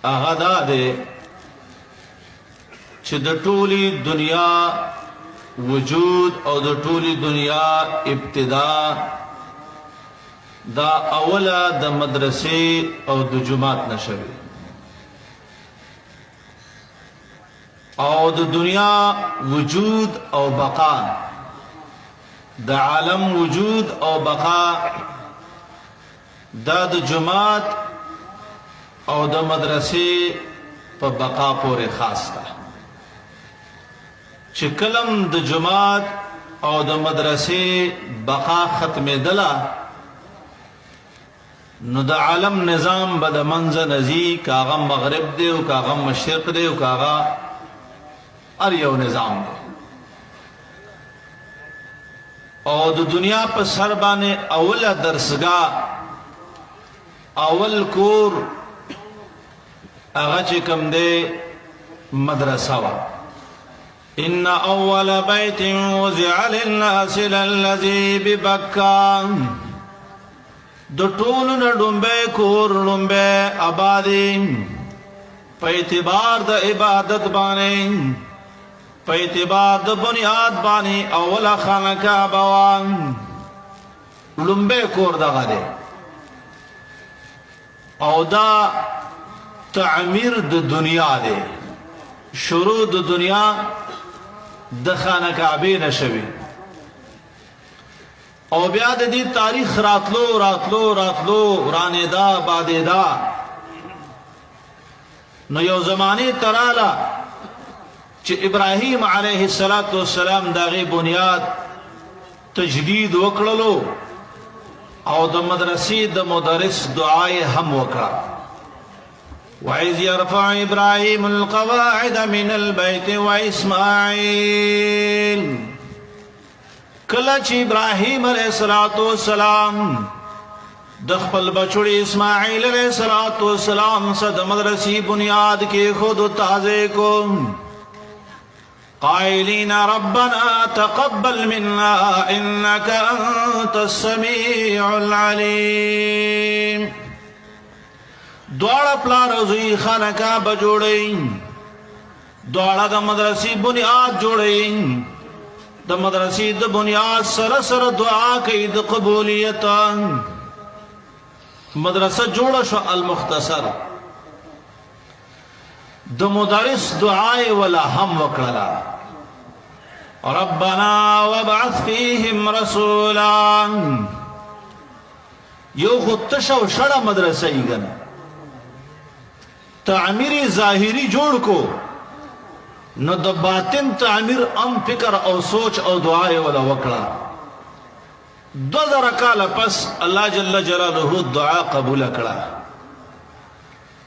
هغه دا دی چې د ټولې دنیا وجود او د ټولې دنیا ابتدا دا اوله د مدرسې او د جماعت نشوي او د دنیا وجود او بقا د عالم وجود او بقا دا د جماعت او د مدرسې په بقا پورې خاص ده چې کلم د جماعت او د مدرسې بقا ختمېدله نو د عالم نظام به د منځه نځي کاغه مغرب دی او کاغه مشرق دی او کاغه هر یو نظام دی او د دنیا په سر باندې اوله درسګاه اول کور هغه چې کوم دی مدرسه وا ان اول بیت وضع للناس الذي ببکا د ټولو نه ډومبه کور ډومبه آبادی په اعتبار د عبادت باندې په اعتبار د بنیاد باندې اوله خانقاه بوان ډومبه کور دغه دی او دا تعمیر د دنیا دی شروع د دنیا د خانقاه نشوي او بیا د دې تاریخ راتلو راتلو راتلو ورانېدا بادېدا نو یو زمانه تراله چې ابراهیم علیه السلام دغه بنیاد تجدید وکړلو او د مدرسې د مدرس دعای هم وکړه وَإِذْ يَرْفَعُ إِبْرَاهِيمُ الْقَوَاعِدَ مِنَ الْبَيْتِ وَإِسْمَاعِيلُ کله چې ابراهیم علیه السلام د خپل بچوړي اسماعیل علیه السلام سره د مدرسې بنیاد کې خود تازه کو قائلین ربنا تقبل منا انك انت السميع العليم دواړه پلار او زوی خانقاه به جوړي دواړه د مدرسې بنیاد جوړي د مدرسې د بنیاد سره سره دعا کوي د قبولیت مدرسه جوړه شو المختصر د مدرس دعای ولا هم وکړه ربنا وابعث فيهم رسولا یو خطشه او شړه مدرسه یې تعمیر ظاهری جوړ کو نو د باطن تعمیر ام فکر او سوچ او دعای ولا وکړه 2000 کال پس الله جل جلاله دعا قبول کړه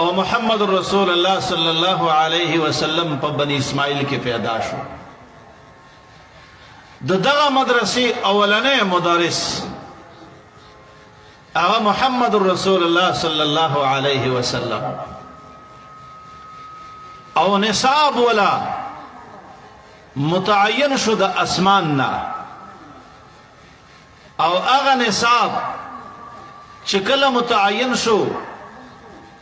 او محمد رسول الله صلی الله علیه وسلم په بنی اسماعیل کې پیدا شو دغه مدرسې اولنې مدرس هغه محمد رسول الله صلی الله علیه وسلم او نصاب ولا متعین شو د اسمان نه او هغه نصاب چې کله متعین شو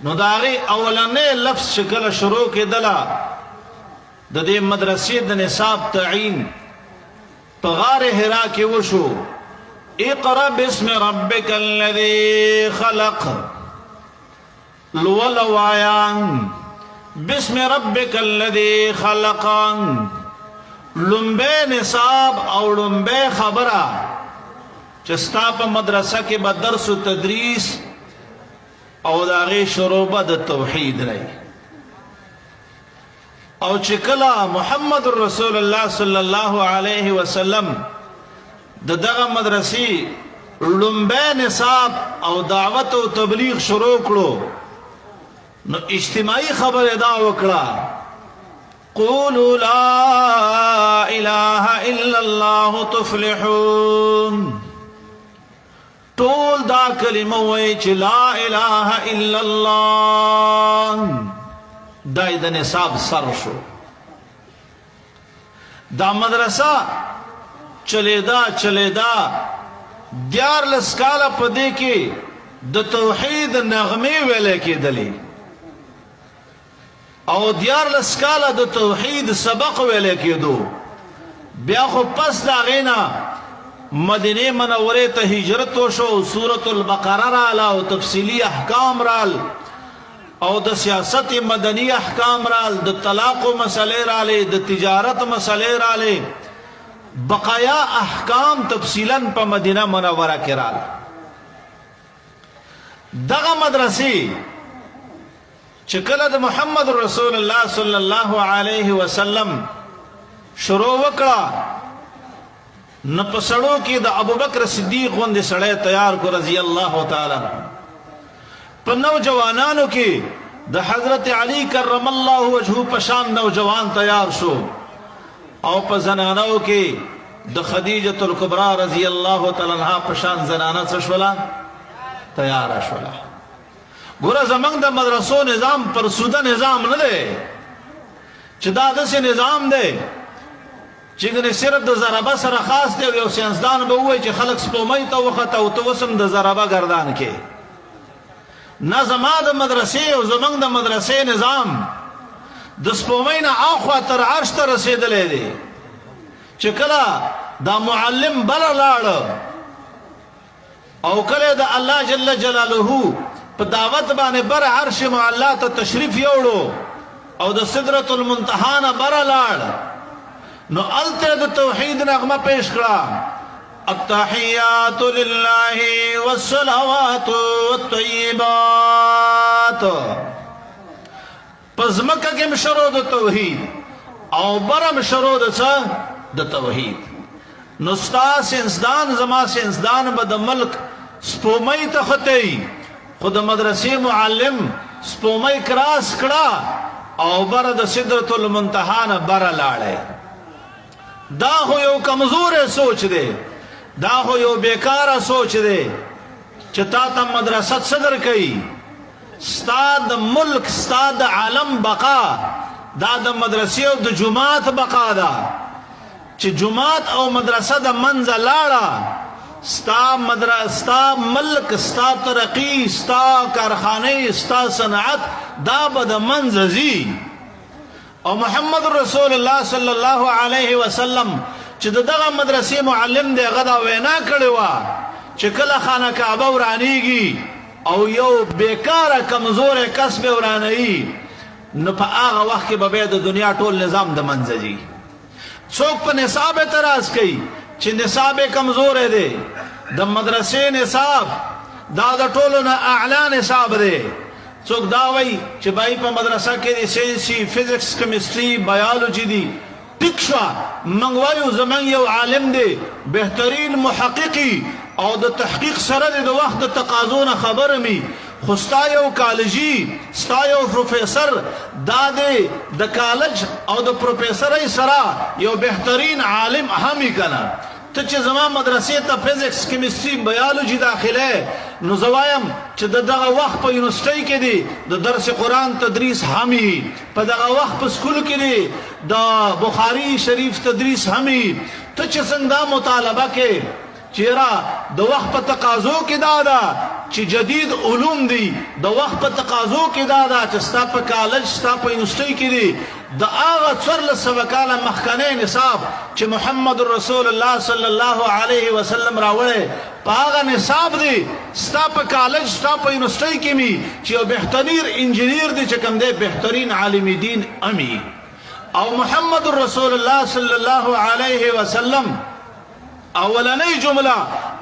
نو داغه اولنې لفظ چې کله شروع کېدله د دې مدرسې د نصاب تعین په غار حرا کې وشو اقرا باسم ربک الذی خلق لولوایا بسم ربک الذی خلق لمبه نصاب او لمبه خبره چې ستا په مدرسه کې به درس او تدریس او داغه شروع به د توحید رہی او چې کله محمد رسول الله صلی الله علیه وسلم دغه مدرسې لمبه نصاب او دعوت او تبلیغ شروع کړو نو اجتماعي خبر ادا وکړه قولوا لا اله الا الله تفلحون طول دا کلمه وای چې لا اله الا الله دای د نصاب سر شو دا مدرسه چلیدا دیار لسکاله پدې کې د توحید نغمه ویلې کېدلې او 14 کاله د توحید سبق ویل کېدو. بیا خو پس د هغې نه مدینه منورې ته هجرت وشو، سورة البقره راله او تفصیلي احکام رال او د سیاست مدنی احکام رال، د طلاق مسئلې رالې، د تجارت مسئلې رالې، بقایا احکام تفصیلا په مدینه منوره کې رال. دغه مدرسې چې کله د محمد رسول الله صلی الله علیه وسلم شروع وکړه، نو په سړو کې د ابوبکر صدیق غوندې سړی تیار کو رضی الله تعالی عنہ. په نوجوانانو کې د حضرت علی کرم الله وجهه په شان نوجوان تیار شو، او په زنانو کې د خدیجه الکبرى رضی الله تعالی عنها په شان زنانه څه شوله؟ تیار شوله. ګوره زمونږ د مدرسو نظام پر سوده نظام نه دی چې دا داسې نظام دی چې ګنې صرف د ضربه سره خاص دی. یو ساینسدان به ووایي چې خلک سپومۍ ته وخته او ته اوس هم د ضربه ګردان کې. نه، زما د مدرسې او زمونږ د مدرسې نظام د سپومۍ نه اخوا تر عرش ته رسېدلی دی چې کله دا معلم بله لاړه او کله د الله جل جلاله په دعوت باندې بر عرش معلا ته تشریف یوړو او د سدرة المنتهی نه بره لاړ، نو الته د توحید نغمه پیش کړه: التحیات لله والصلوات والطیبات. په ځمکه کې هم شروع د توحید او بره هم شروع د څه؟ د توحید. نو ستا ساینسدان زما ساینسدان به د ملک سپومۍ ته ختئ، خو د مدرسې معلم سپومۍ کراس کړه او بره د سدرة المنتهی نه بره لاړی. دا خو یو کمزور سوچ دی، دا خو یو بیکاره سوچ دی چې تا ته مدرسه څه درکوي؟ ستا د ملک، ستا د عالم بقا دا د مدرسې او د جماعت بقا ده. چې جماعت او مدرسه د منځه لاړه، ستا ملک، ستا ترقی، ستا کارخانه، ستا صنعت دا به د منځه ځي. او محمد رسول الله صلی الله علیه وسلم چې دغه مدرسې معلم دی، هغه دا وینا کړې وه چې کله خانه کعبه ورانیږي او یو بیکاره کمزوری کس به ورانوي، نو په هغه وخت کې به بیا د دنیا ټول نظام د منځه ځي. څوک په نصاب اعتراض کوي چې نصاب کمزوری دی، د مدرسې نصاب دا د ټولو نه اعلی نصاب دی. څوک دا وایي چې بای په مدرسه کې د ساینسي، فزکس، کیمستري، بایولوجي دي. ټیک شوه، موږ وایو زموږ یو عالم دی، بهترین محققي او د تحقیق سره د وخت د تقاضو نه خبر می، خو ستا یو کالجي، ستا یو پروفیسر دا دی د کالج او د پروفیسرۍ سره یو بهترین عالم همي کنه. ته چې زما مدرسې ته فزکس، کیمستري، بایولوجي داخله، نو زه وایم چې د دغه وخت په یونیورسټۍ کې دی د درس قرآن تدریس همي، په دغه وخت په سکول کې دی د بخاري شریف تدریس همي. ته چې څنګه دا مطالبه کې چیرې د وخت په تقاضو کې دا ده چې جدید علوم دي، د وخت په تقاضو کې دا ده چې ستا په کالج، ستا په یونیورسټۍ کې دي د هغه 1400 کاله مخکنی نصاب چې محمد رسول الله صلی الله علیه وسلم راوړی، په هغه نصاب دی ستا په کالج، ستا په یونیورسټۍ کې می چې یو بهترین انجینیر دی چې کوم دی، بهترین عالم دین امی. او محمد رسول الله صلی الله علیه وسلم اولنی جمله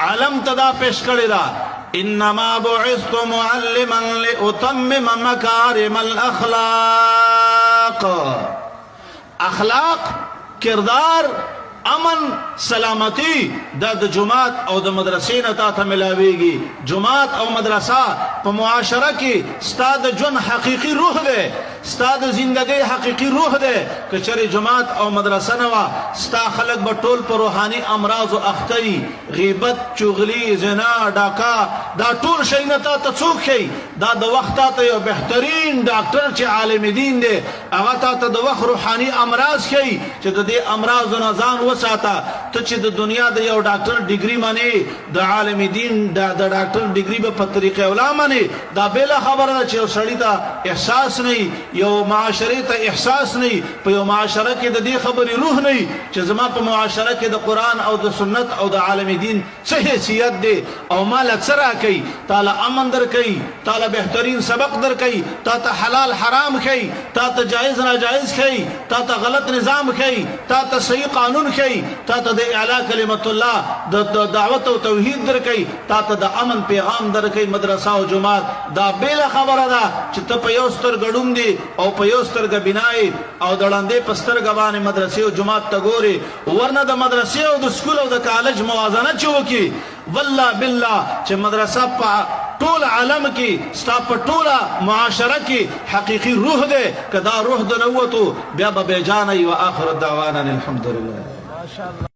علم تدا پیش کړی دا: انما بعثت معلما لاتمم مکارم الاخلاق. اخلاق، کردار، امن، سلامتی دا د جماعت او د مدرسې نه تا ته ملاویږي. جماعت او مدرسه په معاشره کې ستا د ژوند حقیقي روح دی، ستا د زندګۍ حقیقي روح دی. که چېرې جماعت او مدرسه نه وه، ستا خلک به ټول په روحاني امراضو اخته وي. غیبت، چغلي، زنا، ډاکه، دا ټول شیونه تا ته څوک ښیي؟ دا د وخت تا ته یو بهترین ډاکټر چې عالم دین دی، هغه تا ته د وخت روحاني امراض ښیي چې د دې امراضو نه ځان وساته. ته چې د دنیا د یو ډاکټر ډیګري مانی د عالم دین د ډاکټر ډیګري په طریقې اولا مانی دا بل خبره ده چې یو سړی ته احساس نه یو معاشره ته احساس نه په یو معاشره کې د دې خبرې روح نه چې زما په معاشره کې د قران او د سنت او د عالم دین څه حیثیت دی او مال اکثر کوي تعالی امن در کوي تعالی بهترین سبق در کوي تا ته حلال حرام کوي تا ته جائز ناجائز کوي تا ته غلط نظام کوي تا ته صحیح قانون کوي تا ته د اعلی کلمت الله د دعوت او توحید در کوي تا ته د امن پیغام در کوي مدرسه او جماعت دا بیل خبره ده چې ته په یو ستر ګډون دی او په یو سترګه بنای او دړاندې په سترګه باندې مدرسې او جماعت ته ګوري ورنه د مدرسې او د سکول او د کالج موازنه چې وکړي والله بالله چې مدرسه په ټول عالم کې ستا په ټوله معاشره کې حقیقي روح دی که دا روح د نوتو بیا به بیجانه وي واخر الدعوانا الحمدلله.